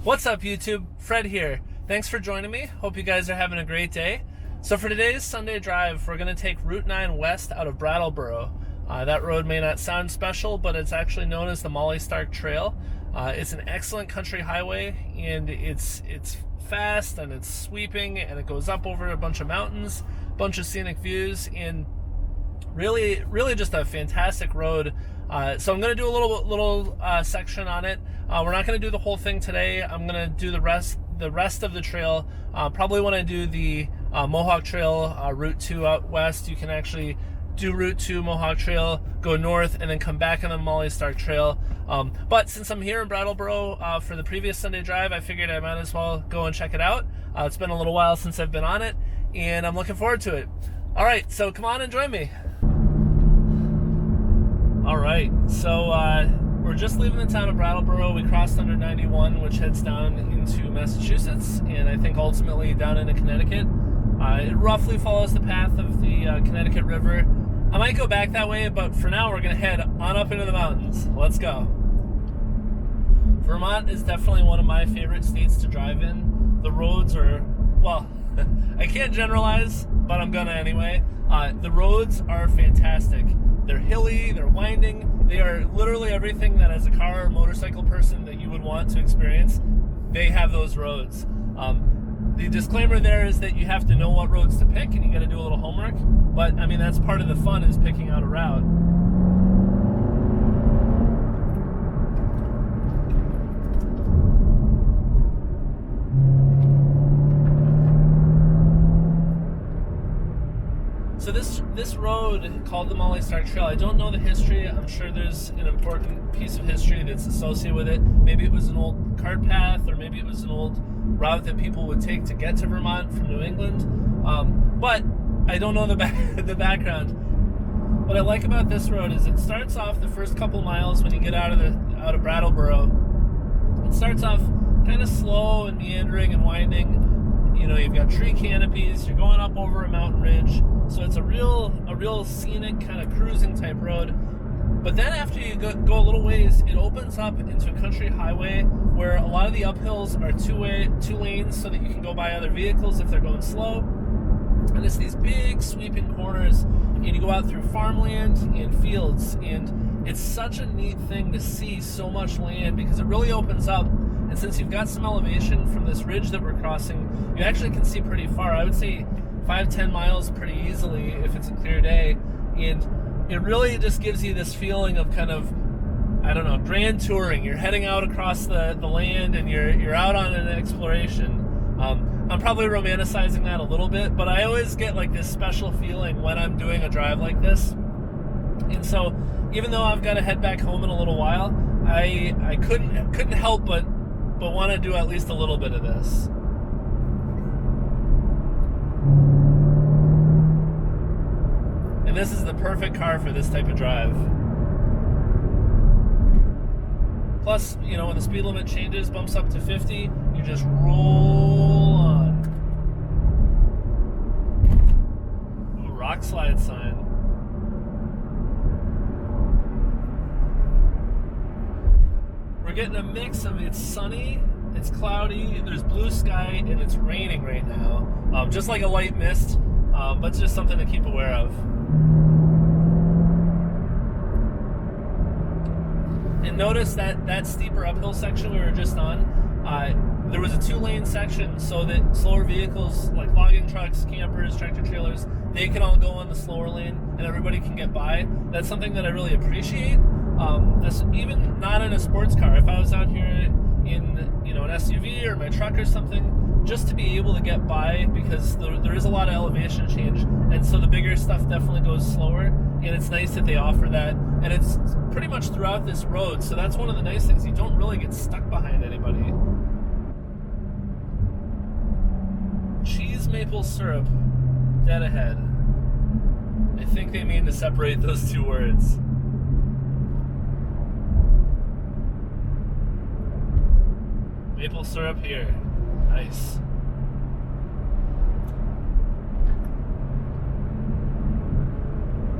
What's up, YouTube? Fred here. Thanks for joining me. Hope you guys are having a great day. So for today's Sunday drive, we're going to take Route 9 west out of Brattleboro. That road may not sound special, but it's actually known as the Molly Stark Trail. It's an excellent country highway, and it's fast and it's sweeping, and it goes up over a bunch of mountains, bunch of scenic views, and really just a fantastic road. So I'm going to do a little section on it. We're not going to do the whole thing today. I'm going to do the rest of the trail. Probably when I do the Mohawk Trail, Route 2 out west, you can actually do Route 2 Mohawk Trail, go north, and then come back on the Molly Stark Trail. But since I'm here in Brattleboro for the previous Sunday drive, I figured I might as well go and check it out. It's been a little while since I've been on it, and I'm looking forward to it. All right, so come on and join me. All right, so we're just leaving the town of Brattleboro. We crossed under 91, which heads down into Massachusetts, and I think ultimately down into Connecticut. It roughly follows the path of the Connecticut River. I might go back that way, but for now we're going to head on up into the mountains. Let's go. Vermont is definitely one of my favorite states to drive in. The roads are, well, I can't generalize, but I'm gonna anyway. The roads are fantastic. They're hilly, they're winding, they are literally everything that as a car or motorcycle person that you would want to experience. They have those roads. The disclaimer there is that you have to know what roads to pick and you gotta do a little homework, but I mean that's part of the fun, is picking out a route. So this road called the Molly Stark Trail, I don't know the history. I'm sure there's an important piece of history that's associated with it. Maybe it was an old cart path, or maybe it was an old route that people would take to get to Vermont from New England. But I don't know the background. What I like about this road is it starts off the first couple miles when you get out of Brattleboro. It starts off kind of slow and meandering and winding. You know, you've got tree canopies, you're going up over a mountain ridge, so it's a real scenic kind of cruising type road. But then after you go a little ways, it opens up into a country highway where a lot of the uphills are two lanes so that you can go by other vehicles if they're going slow. And it's these big sweeping corners, and you go out through farmland and fields, and it's such a neat thing to see so much land because it really opens up. And since you've got some elevation from this ridge that we're crossing, you actually can see pretty far. I would say 5-10 miles pretty easily if it's a clear day. And it really just gives you this feeling of kind of, I don't know, grand touring. You're heading out across the land and you're out on an exploration. I'm probably romanticizing that a little bit, but I always get like this special feeling when I'm doing a drive like this. And so even though I've got to head back home in a little while, I couldn't help but want to do at least a little bit of this. And this is the perfect car for this type of drive. Plus, you know, when the speed limit changes, bumps up to 50, you just roll on. Ooh, rock slide sign. We're getting a mix of it's sunny, it's cloudy, there's blue sky, and it's raining right now. Just like a light mist, but it's just something to keep aware of. And notice that steeper uphill section we were just on, there was a 2-lane section so that slower vehicles like logging trucks, campers, tractor trailers, they can all go on the slower lane and everybody can get by. That's something that I really appreciate. That's even not in a sports car. If I was out here in, you know, an SUV or my truck or something, just to be able to get by, because there is a lot of elevation change, and so the bigger stuff definitely goes slower, and it's nice that they offer that, and it's pretty much throughout this road, so that's one of the nice things. You don't really get stuck behind anybody. Cheese maple syrup, dead ahead. I think they mean to separate those two words. Maple syrup here. Nice.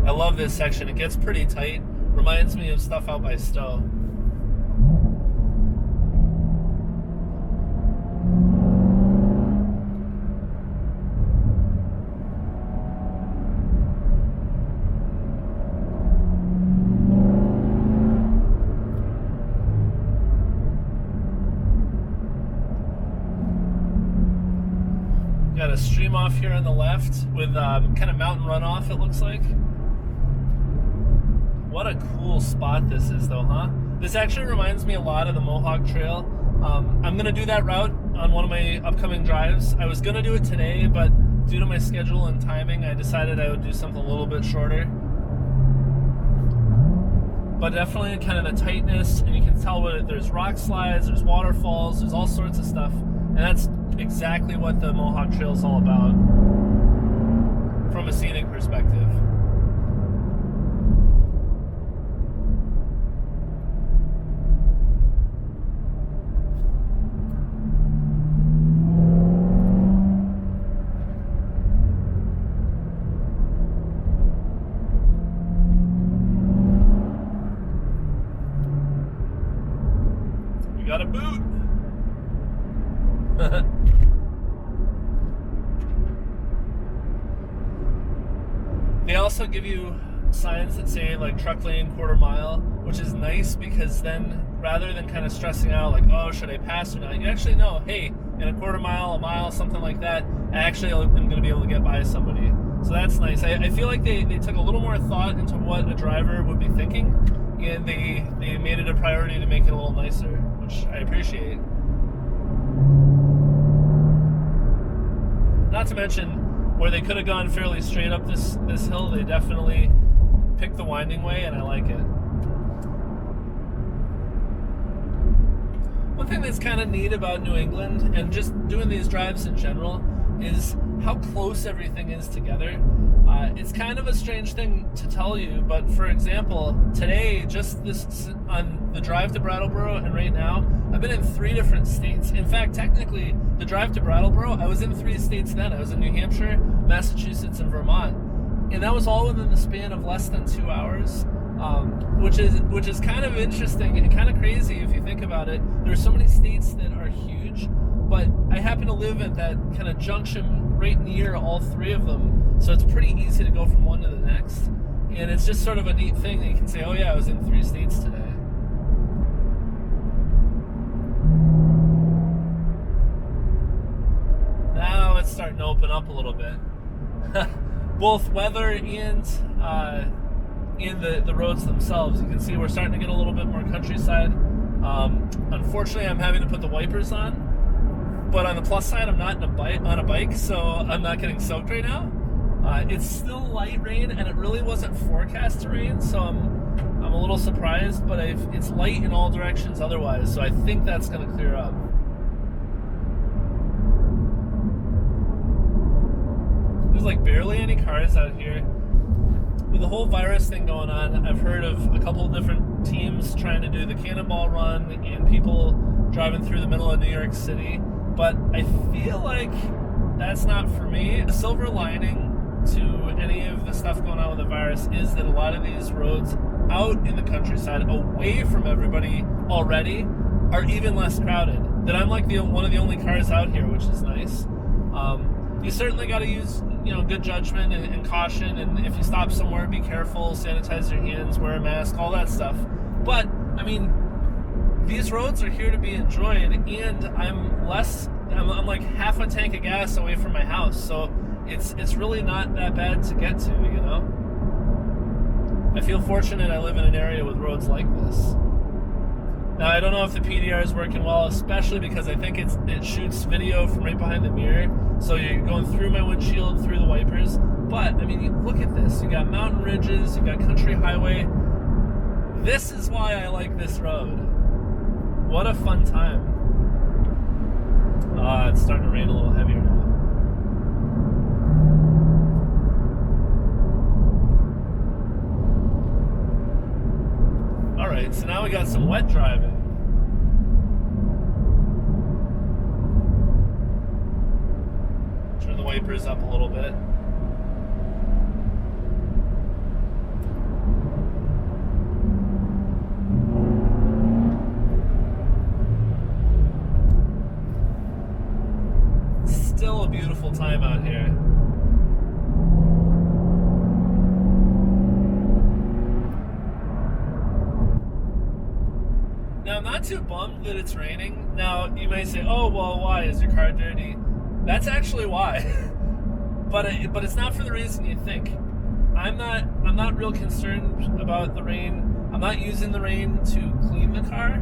I love this section. It gets pretty tight. Reminds me of stuff out by Stowe. Got a stream off here on the left with kind of mountain runoff, it looks like. What a cool spot this is, though, huh? This actually reminds me a lot of the Mohawk Trail. I'm going to do that route on one of my upcoming drives. I was going to do it today, but due to my schedule and timing, I decided I would do something a little bit shorter. But definitely kind of the tightness, and you can tell there's rock slides, there's waterfalls, there's all sorts of stuff. And that's exactly what the Mohawk Trail is all about from a scenic perspective. We got a boot. They also give you signs that say like truck lane, quarter mile, which is nice because then rather than kind of stressing out like, oh, should I pass or not, you actually know, hey, in a quarter mile, a mile, something like that, I actually am going to be able to get by somebody. So that's nice. I feel like they took a little more thought into what a driver would be thinking, and they made it a priority to make it a little nicer, which I appreciate. Not to mention, where they could have gone fairly straight up this hill, they definitely picked the winding way, and I like it. One thing that's kind of neat about New England, and just doing these drives in general, is how close everything is together. It's kind of a strange thing to tell you, but for example, today, just this on the drive to Brattleboro and right now, I've been in 3 different states. In fact, technically, the drive to Brattleboro, I was in 3 states then. I was in New Hampshire, Massachusetts, and Vermont. And that was all within the span of less than 2 hours, which is kind of interesting and kind of crazy if you think about it. There are so many states that are huge, but I happen to live at that kind of junction right near all 3 of them. So it's pretty easy to go from one to the next. And it's just sort of a neat thing that you can say, oh yeah, I was in 3 states today. Now it's starting to open up a little bit. Both weather and the roads themselves. You can see we're starting to get a little bit more countryside. Unfortunately, I'm having to put the wipers on. But on the plus side, I'm not on a bike, so I'm not getting soaked right now. It's still light rain, and it really wasn't forecast to rain, so I'm a little surprised, but it's light in all directions otherwise, so I think that's going to clear up. There's like barely any cars out here. With the whole virus thing going on, I've heard of a couple of different teams trying to do the cannonball run and people driving through the middle of New York City, but I feel like that's not for me. The silver lining to any of the stuff going on with the virus is that a lot of these roads out in the countryside, away from everybody already, are even less crowded. That I'm like one of the only cars out here, which is nice. You certainly got to use good judgment and caution, and if you stop somewhere, be careful, sanitize your hands, wear a mask, all that stuff. But I mean, these roads are here to be enjoyed, and I'm like half a tank of gas away from my house, so it's really not that bad to get to, I feel fortunate I live in an area with roads like this. Now, I don't know if the PDR is working well, especially because I think it shoots video from right behind the mirror, so you're going through my windshield, through the wipers. But, I mean, look at this. You got mountain ridges, you got country highway. This is why I like this road. What a fun time. It's starting to rain a little heavier now. Alright, so now we got some wet driving. Turn the wipers up a little bit. Still a beautiful time out here. Now, I'm not too bummed that it's raining. Now, you may say, oh, well, why? Is your car dirty? That's actually why. but it's not for the reason you think. I'm not real concerned about the rain. I'm not using the rain to clean the car,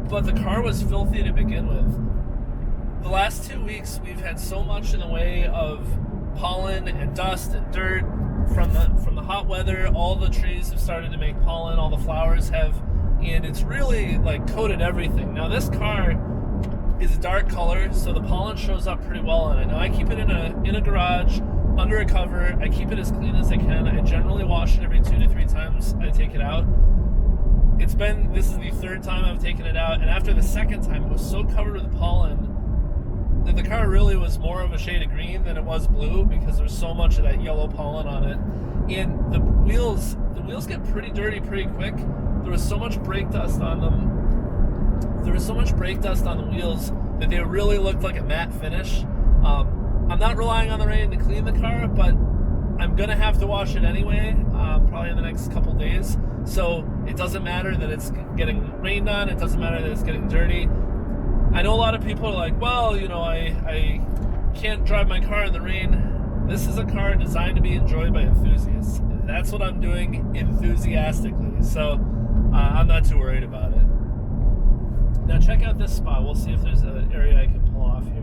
but the car was filthy to begin with. The last 2 weeks we've had so much in the way of pollen and dust and dirt from the hot weather. All the trees have started to make pollen, all the flowers have, and it's really like coated everything. Now this car is a dark color, so the pollen shows up pretty well on it. Now I keep it in a garage under a cover. I keep it as clean as I can. I generally wash it every 2 to 3 times I take it out. This is the 3rd time I've taken it out, and after the 2nd time it was so covered with pollen that the car really was more of a shade of green than it was blue, because there's so much of that yellow pollen on it. And the wheels get pretty dirty pretty quick. There was so much brake dust on them. There was so much brake dust on the wheels that they really looked like a matte finish. I'm not relying on the rain to clean the car, but I'm gonna have to wash it anyway, probably in the next couple days. So it doesn't matter that it's getting rained on. It doesn't matter that it's getting dirty. I know a lot of people are like, well, you know, I can't drive my car in the rain. This is a car designed to be enjoyed by enthusiasts. That's what I'm doing enthusiastically. So I'm not too worried about it. Now check out this spot. We'll see if there's an area I can pull off here.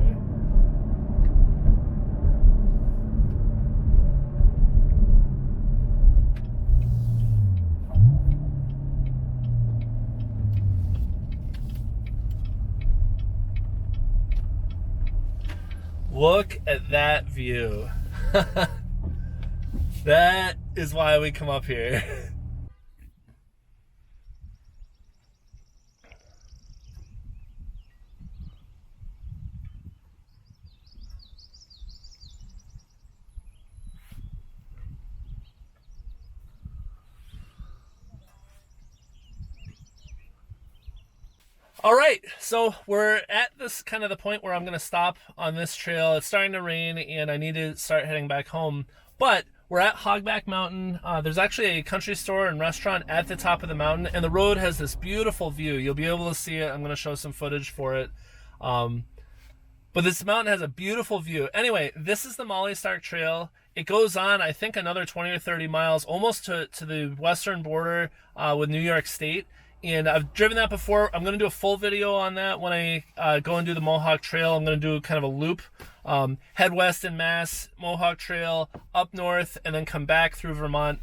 Look at that view. That is why we come up here. All right, so we're at this kind of the point where I'm going to stop on this trail. It's starting to rain and I need to start heading back home. But we're at Hogback Mountain. There's actually a country store and restaurant at the top of the mountain, and the road has this beautiful view. You'll be able to see it. I'm going to show some footage for it. But this mountain has a beautiful view. Anyway, this is the Molly Stark Trail. It goes on, I think, another 20 or 30 miles, almost to the western border with New York State. And I've driven that before. I'm going to do a full video on that when I go and do the Mohawk Trail. I'm going to do kind of a loop. Head west in Mass, Mohawk Trail, up north, and then come back through Vermont.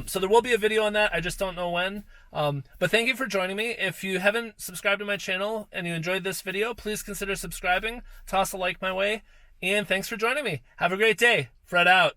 So there will be a video on that. I just don't know when. But thank you for joining me. If you haven't subscribed to my channel and you enjoyed this video, please consider subscribing. Toss a like my way. And thanks for joining me. Have a great day. Fred out.